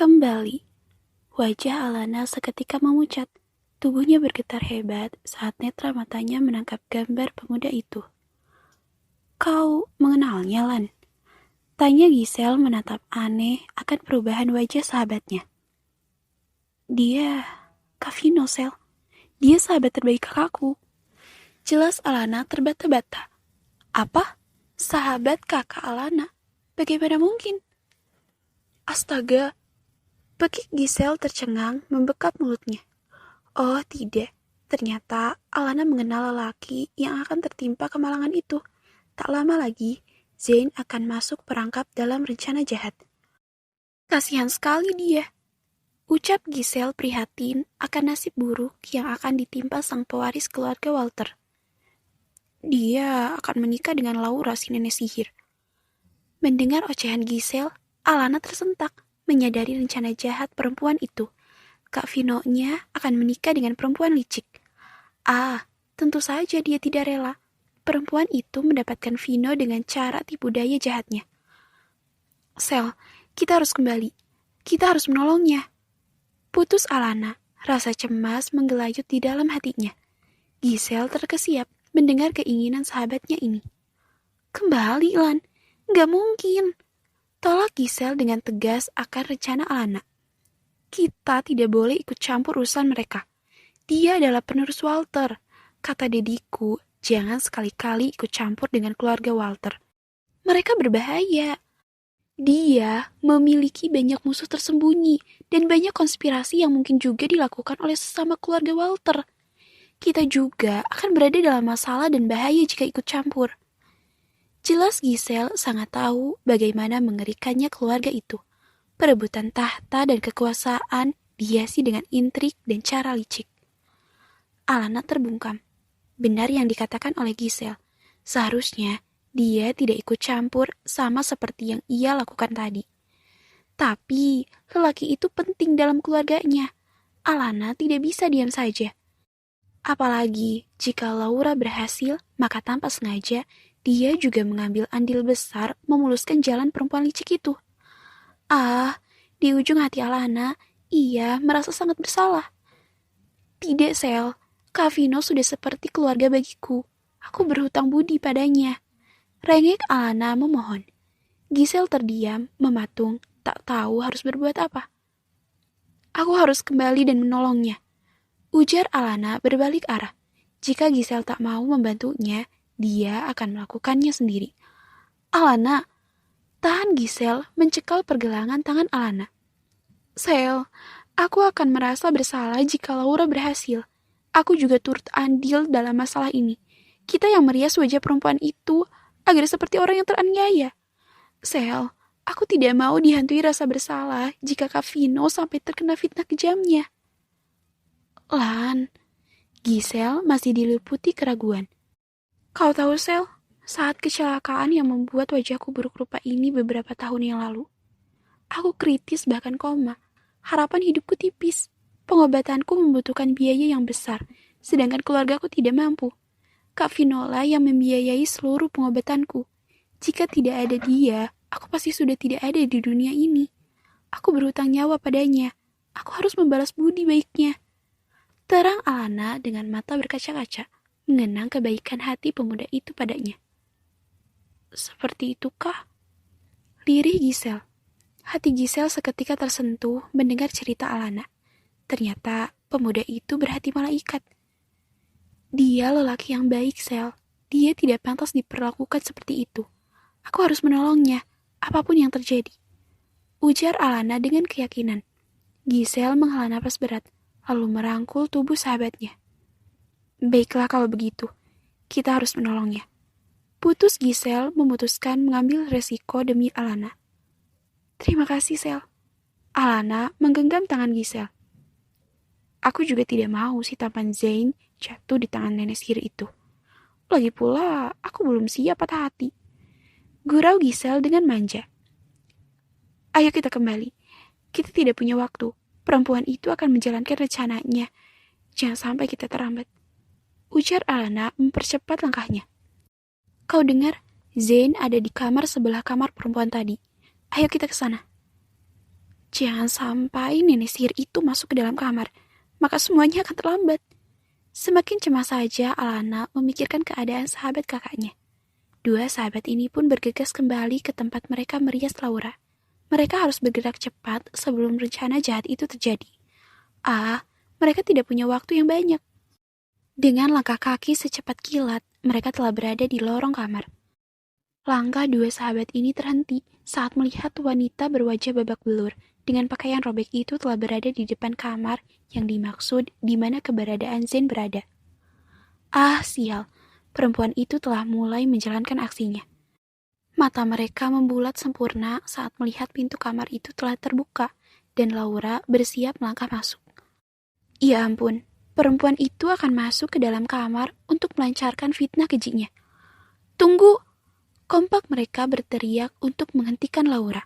Kembali, wajah Alana seketika memucat. Tubuhnya bergetar hebat saat netra matanya menangkap gambar pemuda itu. Kau mengenalnya, Lan? Tanya Giselle menatap aneh akan perubahan wajah sahabatnya. Dia, Kak Vino, Sel. Dia sahabat terbaik kakakku. Jelas Alana terbata-bata. Apa? Sahabat kakak Alana? Bagaimana mungkin? Astaga, bekik Giselle tercengang membekap mulutnya. Oh tidak, ternyata Alana mengenal lelaki yang akan tertimpa kemalangan itu. Tak lama lagi, Zain akan masuk perangkap dalam rencana jahat. Kasihan sekali dia. Ucap Giselle prihatin akan nasib buruk yang akan ditimpa sang pewaris keluarga Walter. Dia akan menikah dengan Laura, si nenek sihir. Mendengar ocehan Giselle, Alana tersentak, menyadari rencana jahat perempuan itu. Kak Vino-nya akan menikah dengan perempuan licik. Tentu saja dia tidak rela. Perempuan itu mendapatkan Vino dengan cara tipu daya jahatnya. Sel, kita harus kembali. Kita harus menolongnya. Putus Alana, rasa cemas menggelayut di dalam hatinya. Giselle terkesiap mendengar keinginan sahabatnya ini. Kembali, Lan. Gak mungkin. Tolak Giselle dengan tegas akan rencana Alana. Kita tidak boleh ikut campur urusan mereka. Dia adalah penerus Walter. Kata dediku, jangan sekali-kali ikut campur dengan keluarga Walter. Mereka berbahaya. Dia memiliki banyak musuh tersembunyi dan banyak konspirasi yang mungkin juga dilakukan oleh sesama keluarga Walter. Kita juga akan berada dalam masalah dan bahaya jika ikut campur. Jelas Giselle sangat tahu bagaimana mengerikannya keluarga itu. Perebutan tahta dan kekuasaan dihiasi dengan intrik dan cara licik. Alana terbungkam. Benar yang dikatakan oleh Giselle. Seharusnya dia tidak ikut campur sama seperti yang ia lakukan tadi. Tapi lelaki itu penting dalam keluarganya. Alana tidak bisa diam saja. Apalagi jika Laura berhasil, maka tanpa sengaja dia juga mengambil andil besar memuluskan jalan perempuan licik itu. Di ujung hati Alana, ia merasa sangat bersalah. Tidak, Sel. Kak Vino sudah seperti keluarga bagiku. Aku berhutang budi padanya. Rengek Alana memohon. Giselle terdiam, mematung, tak tahu harus berbuat apa. Aku harus kembali dan menolongnya. Ujar Alana berbalik arah. Jika Giselle tak mau membantunya, dia akan melakukannya sendiri. Alana, tahan Giselle mencekal pergelangan tangan Alana. Sel, aku akan merasa bersalah jika Laura berhasil. Aku juga turut andil dalam masalah ini. Kita yang merias wajah perempuan itu agar seperti orang yang teraniaya. Sel, aku tidak mau dihantui rasa bersalah jika Kak Vino sampai terkena fitnah kejamnya. Lan, Giselle masih diliputi keraguan. Kau tahu, Sel, saat kecelakaan yang membuat wajahku buruk rupa ini beberapa tahun yang lalu, aku kritis bahkan koma. Harapan hidupku tipis. Pengobatanku membutuhkan biaya yang besar, sedangkan keluargaku tidak mampu. Kak Vinola yang membiayai seluruh pengobatanku. Jika tidak ada dia, aku pasti sudah tidak ada di dunia ini. Aku berhutang nyawa padanya. Aku harus membalas budi baiknya. Terang Alana dengan mata berkaca-kaca, mengenang kebaikan hati pemuda itu padanya. Seperti itukah? Lirih Giselle. Hati Giselle seketika tersentuh mendengar cerita Alana. Ternyata pemuda itu berhati malaikat. Dia lelaki yang baik, Sel. Dia tidak pantas diperlakukan seperti itu. Aku harus menolongnya, apapun yang terjadi. Ujar Alana dengan keyakinan. Giselle menghela napas berat, lalu merangkul tubuh sahabatnya. Baiklah kalau begitu, kita harus menolongnya. Putus Giselle memutuskan mengambil resiko demi Alana. Terima kasih, Sel. Alana menggenggam tangan Giselle. Aku juga tidak mau si tampan Zain jatuh di tangan nenek sihir itu. Lagi pula, aku belum siap patah hati. Gurau Giselle dengan manja. Ayo kita kembali. Kita tidak punya waktu. Perempuan itu akan menjalankan rencananya. Jangan sampai kita terlambat. Ujar Alana mempercepat langkahnya. Kau dengar? Zain ada di kamar sebelah kamar perempuan tadi. Ayo kita ke sana. Jangan sampai nenek sihir itu masuk ke dalam kamar, maka semuanya akan terlambat. Semakin cemas saja Alana memikirkan keadaan sahabat kakaknya. Dua sahabat ini pun bergegas kembali ke tempat mereka merias Laura. Mereka harus bergerak cepat sebelum rencana jahat itu terjadi. Mereka tidak punya waktu yang banyak. Dengan langkah kaki secepat kilat, mereka telah berada di lorong kamar. Langkah dua sahabat ini terhenti saat melihat wanita berwajah babak belur dengan pakaian robek itu telah berada di depan kamar yang dimaksud di mana keberadaan Zen berada. Sial, perempuan itu telah mulai menjalankan aksinya. Mata mereka membulat sempurna saat melihat pintu kamar itu telah terbuka dan Laura bersiap melangkah masuk. Ya ampun, perempuan itu akan masuk ke dalam kamar untuk melancarkan fitnah kejinya. Tunggu! Kompak mereka berteriak untuk menghentikan Laura.